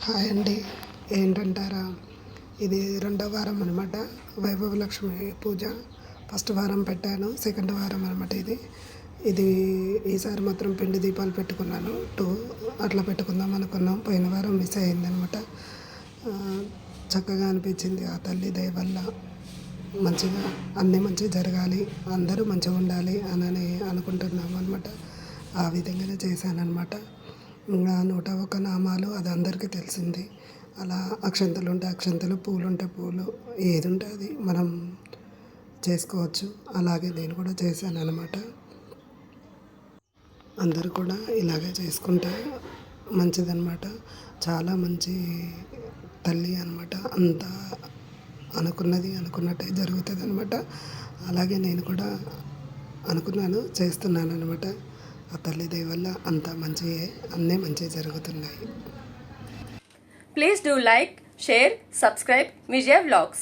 Hi అండి. ఏంటంటారా, ఇది రెండో వారం అనమాట. వైభవలక్ష్మి పూజ ఫస్ట్ వారం పెట్టాను, సెకండ్ వారం అనమాట. ఇది ఈసారి మాత్రం పిండి దీపాలు పెట్టుకున్నాను. 2 అట్లా పెట్టుకుందాం అనుకున్నాం. పోయిన వారం మిస్ అయిందనమాట. చక్కగా అనిపించింది ఆ తల్లి దయ వల్ల. మంచిగా అన్నీ మంచిగా జరగాలి, అందరూ మంచిగా ఉండాలి అని అనుకుంటున్నాం అనమాట. ఆ విధంగానే చేశానన్నమాట. ఇంకా 101 నామాలు అది అందరికీ తెలిసింది. అలా అక్షంతలు ఉంటే అక్షంతలు, పూలు ఉంటే పూలు, ఏది ఉంటే అది మనం చేసుకోవచ్చు. అలాగే నేను కూడా చేశాను అనమాట. అందరూ కూడా ఇలాగే చేసుకుంటే మంచిదన్నమాట. చాలా మంచి తల్లి అనమాట. అంత అనుకున్నది అనుకున్నట్టే జరుగుతుంది అనమాట. అలాగే నేను కూడా అనుకున్నాను, చేస్తున్నాను అనమాట. ఆ తల్లి దయ వల్ల అంతా మంచిగా, అన్నీ మంచిగా జరుగుతున్నాయి. Please do like, share, subscribe Vijay Vlogs.